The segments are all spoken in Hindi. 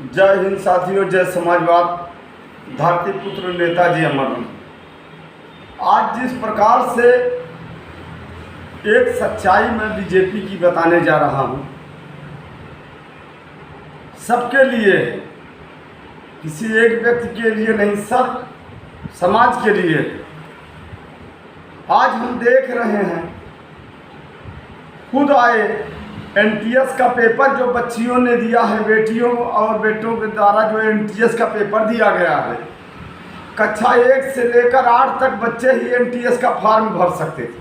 जय हिंद साथियों, जय समाजवाद। धरती पुत्र नेताजी अमर रहे। आज जिस प्रकार से एक सच्चाई मैं बीजेपी की बताने जा रहा हूँ, सबके लिए, किसी एक व्यक्ति के लिए नहीं, सब समाज के लिए। आज हम देख रहे हैं, खुद आए एनटीएस का पेपर जो बच्चियों ने दिया है, बेटियों और बेटों के द्वारा जो एनटीएस का पेपर दिया गया है, कक्षा 1 से लेकर 8 तक बच्चे ही एनटीएस का फॉर्म भर सकते थे।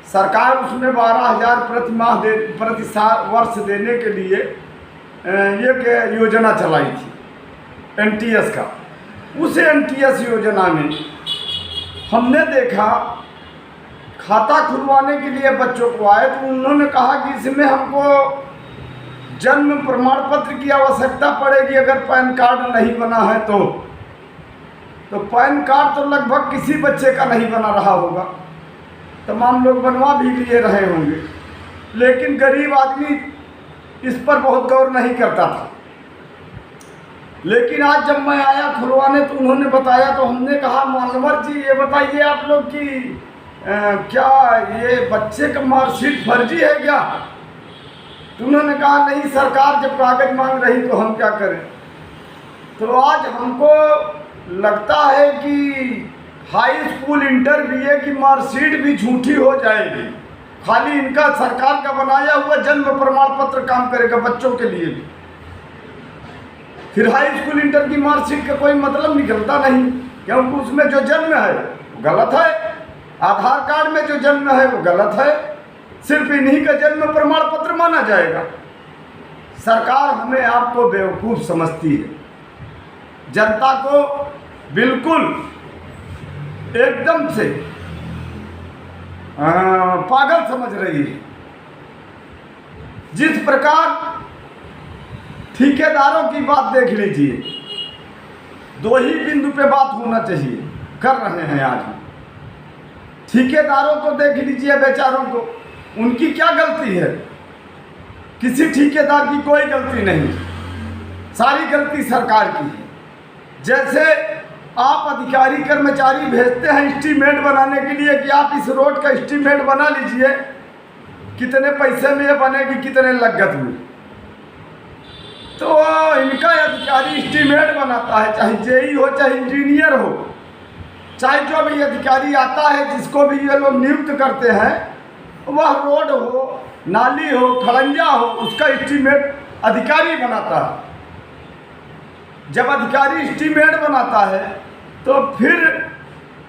सरकार उसमें 12,000 प्रति वर्ष देने के लिए एक योजना चलाई थी एनटीएस का। उस एनटीएस योजना में हमने देखा, खाता खुलवाने के लिए बच्चों को आए तो उन्होंने कहा कि इसमें हमको जन्म प्रमाण पत्र की आवश्यकता पड़ेगी अगर पैन कार्ड नहीं बना है तो पैन कार्ड तो लगभग किसी बच्चे का नहीं बना रहा होगा, तमाम लोग बनवा भी लिए रहे होंगे, लेकिन गरीब आदमी इस पर बहुत गौर नहीं करता था। लेकिन आज जब मैं आया खुलवाने तो उन्होंने बताया, तो हमने कहा, मानवर जी ये बताइए आप लोग कि क्या ये बच्चे का मार्कशीट फर्जी है क्या? तो उन्होंने कहा नहीं, सरकार जब कागज मांग रही तो हम क्या करें। तो आज हमको लगता है कि हाई स्कूल इंटर बीए की मार्कशीट भी झूठी हो जाएगी, खाली इनका सरकार का बनाया हुआ जन्म प्रमाण पत्र काम करेगा बच्चों के लिए भी। फिर हाई स्कूल इंटर की मार्कशीट का कोई मतलब निकलता नहीं, क्योंकि उसमें जो जन्म है वो गलत है, आधार कार्ड में जो जन्म है वो गलत है, सिर्फ इन्हीं का जन्म प्रमाण पत्र माना जाएगा। सरकार हमें आपको बेवकूफ़ समझती है, जनता को बिल्कुल एकदम से पागल समझ रही है। जिस प्रकार ठेकेदारों की बात देख लीजिए, 2 ही बिंदु पे बात होना चाहिए, कर रहे हैं आज हम। ठेकेदारों को देख लीजिए, बेचारों को, उनकी क्या गलती है? किसी ठेकेदार की कोई गलती नहीं, सारी गलती सरकार की है। जैसे आप अधिकारी कर्मचारी भेजते हैं एस्टीमेट बनाने के लिए कि आप इस रोड का एस्टीमेट बना लीजिए, कितने पैसे में ये बनेगी, कितने लागत में, तो इनका अधिकारी एस्टीमेट बनाता है, चाहे जेई हो, चाहे इंजीनियर हो, चाहे जो भी अधिकारी आता है, जिसको भी ये लोग नियुक्त करते हैं, वह रोड हो, नाली हो, खड़ंजा हो, उसका एस्टीमेट अधिकारी बनाता है। जब अधिकारी एस्टीमेट बनाता है तो फिर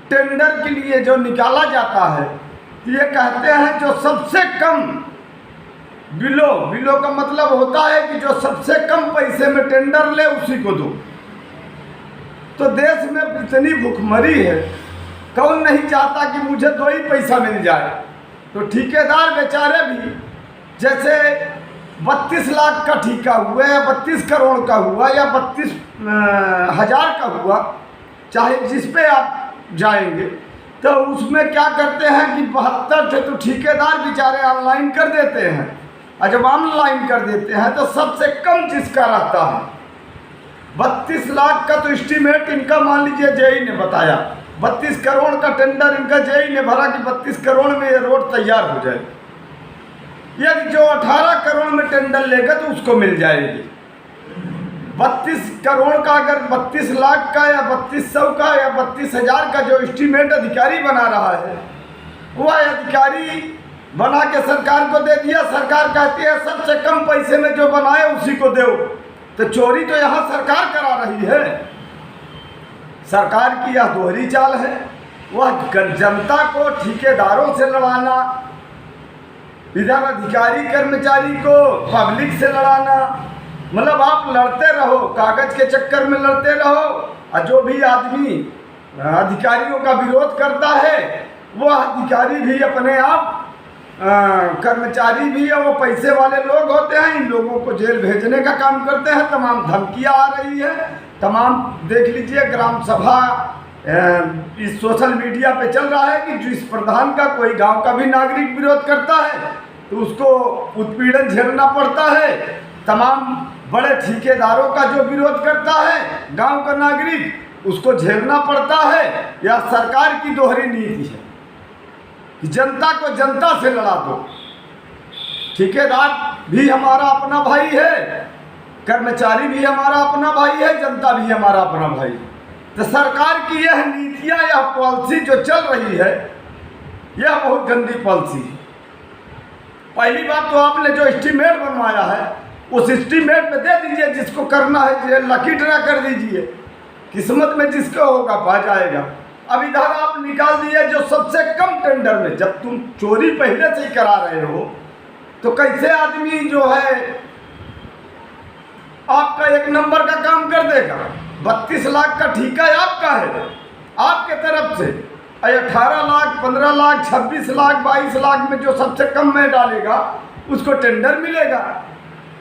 टेंडर के लिए जो निकाला जाता है, ये कहते हैं जो सबसे कम बिलो का मतलब होता है कि जो सबसे कम पैसे में टेंडर ले उसी को दो। तो देश में इतनी भुखमरी है, कौन नहीं चाहता कि मुझे 2 ही पैसा मिल जाए। तो ठेकेदार बेचारे भी, जैसे 32 लाख का ठेका हुआ या 32 करोड़ का हुआ या 32,000 का हुआ, चाहे जिस पे आप जाएंगे, तो उसमें क्या करते हैं कि 72 थे तो ठेकेदार बेचारे ऑनलाइन कर देते हैं, और जब ऑनलाइन कर देते हैं तो सबसे कम जिसका रहता है 32 लाख का, तो एस्टीमेट इनका मान लीजिए जेई ने बताया, 32 करोड़ का टेंडर इनका जेई ने भरा कि 32 करोड़ में ये रोड तैयार हो जाए। यदि जो 18 करोड़ में टेंडर लेगा तो उसको मिल जाएगी। 32 करोड़ का अगर 32 लाख का या 3200 का या 32,000 का जो एस्टीमेट अधिकारी बना रहा है, वह अधिकारी बना के सरकार को दे दिया। सरकार कहती है सबसे कम पैसे में जो बनाए उसी को दो। तो चोरी तो यहाँ सरकार करा रही है। सरकार की यह दोहरी चाल है, वह जनता को ठेकेदारों से लड़ाना, इधर अधिकारी कर्मचारी को पब्लिक से लड़ाना। मतलब आप लड़ते रहो, कागज के चक्कर में लड़ते रहो, और जो भी आदमी अधिकारियों का विरोध करता है, वह अधिकारी भी अपने आप कर्मचारी भी है, वो पैसे वाले लोग होते हैं, इन लोगों को जेल भेजने का काम करते हैं। तमाम धमकियां आ रही है, तमाम देख लीजिए ग्राम सभा इस सोशल मीडिया पे चल रहा है कि जिस प्रधान का कोई गांव का भी नागरिक विरोध करता है तो उसको उत्पीड़न झेलना पड़ता है। तमाम बड़े ठेकेदारों का जो विरोध करता है गांव का नागरिक, उसको झेलना पड़ता है। या सरकार की दोहरी नीति है कि जनता को जनता से लड़ा दो। ठेकेदार भी हमारा अपना भाई है, कर्मचारी भी हमारा अपना भाई है, जनता भी हमारा अपना भाई है। तो सरकार की यह नीतियाँ, यह पॉलिसी जो चल रही है, यह बहुत गंदी पॉलिसी है। पहली बात तो आपने जो एस्टीमेट बनवाया है, उस एस्टीमेट में दे दीजिए, जिसको करना है लकी ड्रा कर दीजिए, किस्मत में जिसका होगा पा जाएगा। अब इधर आप निकाल दिए जो सबसे कम टेंडर में। जब तुम चोरी पहले से ही करा रहे हो तो कैसे आदमी जो है आपका एक नंबर का काम कर देगा। 32 लाख का ठेका आपका है, आपके तरफ से 18 लाख, 15 लाख, 26 लाख, 22 लाख में जो सबसे कम में डालेगा उसको टेंडर मिलेगा।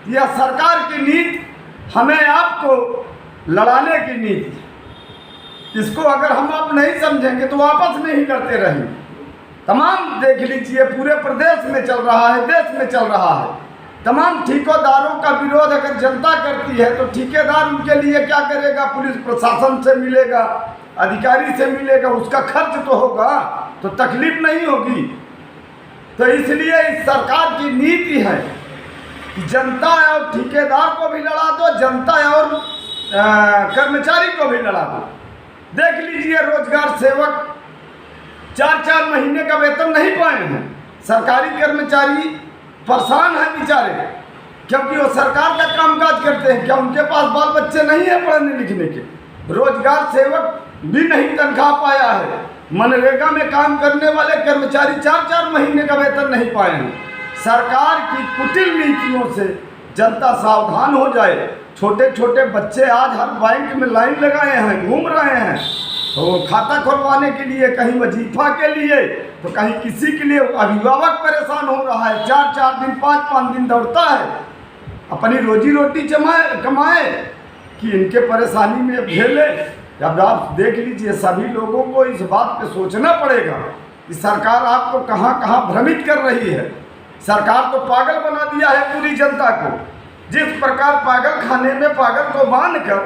यह सरकार की नीति, हमें आपको लड़ाने की नीति। इसको अगर हम आप नहीं समझेंगे तो आपस में ही लड़ते रहेंगे। तमाम देख लीजिए, पूरे प्रदेश में चल रहा है, देश में चल रहा है। तमाम ठेकेदारों का विरोध अगर जनता करती है तो ठेकेदार उनके लिए क्या करेगा? पुलिस प्रशासन से मिलेगा, अधिकारी से मिलेगा, उसका खर्च तो होगा, तो तकलीफ नहीं होगी। तो इसलिए इस सरकार की नीति है कि जनता और ठेकेदार को भी लड़ा दो, जनता और कर्मचारी को भी लड़ा दो। देख लीजिए, रोजगार सेवक 4-4 महीने का वेतन नहीं पाए हैं। सरकारी कर्मचारी परेशान हैं बेचारे, क्योंकि वो सरकार का कामकाज करते हैं। क्या उनके पास बाल बच्चे नहीं है पढ़ने लिखने के? रोजगार सेवक भी नहीं तनख्वाह पाया है। मनरेगा में काम करने वाले कर्मचारी 4-4 महीने का वेतन नहीं पाए हैं। सरकार की कुटिल नीतियों से जनता सावधान हो जाए। छोटे छोटे बच्चे आज हर बैंक में लाइन लगाए हैं, घूम रहे हैं, तो खाता खुलवाने के लिए, कहीं वजीफा के लिए, तो कहीं किसी के लिए। अभिभावक परेशान हो रहा है, 4-4 दिन, 5-5 दिन दौड़ता है अपनी रोजी रोटी कमाए कि इनके परेशानी में झेले। अब आप देख लीजिए, सभी लोगों को इस बात पे सोचना पड़ेगा कि सरकार आपको कहाँ कहाँ भ्रमित कर रही है। सरकार तो पागल बना दिया है पूरी जनता को। जिस प्रकार पागल खाने में पागल को बांधकर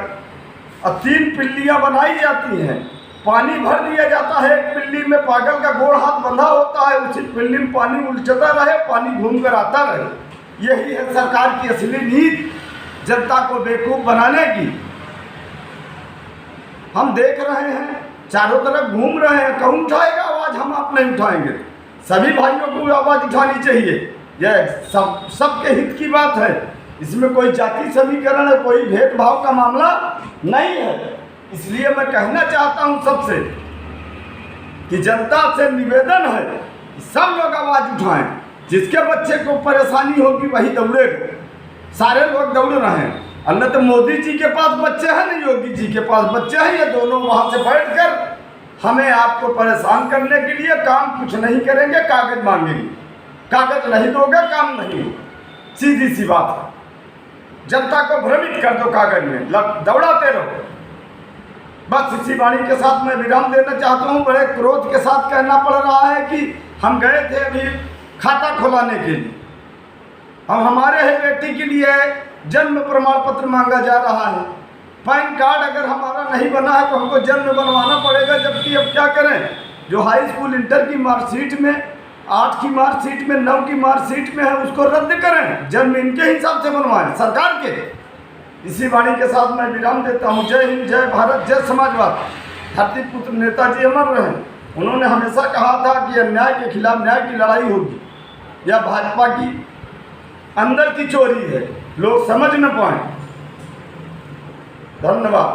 और 3 पिल्लियाँ बनाई जाती हैं, पानी भर दिया जाता है एक पिल्ली में, पागल का गोड़ हाथ बंधा होता है, उसी पिल्ली में पानी उलटता रहे, पानी घूम कर आता रहे। यही है सरकार की असली नीति, जनता को बेवकूफ़ बनाने की। हम देख रहे हैं, चारों तरफ घूम रहे हैं, कौन उठाएगा आवाज़? हम आप नहीं उठाएंगे। सभी भाइयों को आवाज़ उठानी चाहिए। यह सबके हित की बात है। इसमें कोई जाति समीकरण है, कोई भेदभाव का मामला नहीं है। इसलिए मैं कहना चाहता हूं सबसे कि जनता से निवेदन है कि सब लोग आवाज़ उठाएं। जिसके बच्चे को परेशानी होगी वही दौड़ेगा। सारे लोग दौड़ रहे हैं। अन्य तो मोदी जी के पास बच्चे हैं, नहीं योगी जी के पास बच्चे हैं। ये दोनों वहाँ से बैठकर हमें आपको परेशान करने के लिए काम कुछ नहीं करेंगे, कागज मांगेंगे। कागज नहीं दोगे काम नहीं होगा, सीधी सी बात है। जनता को भ्रमित कर दो कागज में, दौड़ाते रहो। बस इसी वाणी के साथ मैं विराम देना चाहता हूँ। बड़े क्रोध के साथ कहना पड़ रहा है कि हम गए थे अभी खाता खुलाने के लिए। हम हमारे है बेटी के लिए जन्म प्रमाण पत्र मांगा जा रहा है। पैन कार्ड अगर हमारा नहीं बना है तो हमको जन्म बनवाना पड़ेगा। जबकि अब क्या करें, जो हाई स्कूल इंटर की मार्कशीट में, 8 की मार्कशीट में, 9 की मार्कशीट में है, उसको रद्द करें, जन्म इनके हिसाब से बनवाएं, सरकार के। इसी वाणी के साथ मैं विराम देता हूँ। जय हिंद, जय भारत, जय समाजवाद। धरतीपुत्र नेताजी अमर रहें। उन्होंने हमेशा कहा था कि अन्याय के खिलाफ न्याय की लड़ाई होगी। यह भाजपा की अंदर की चोरी है, लोग समझ न पाए। धन्यवाद।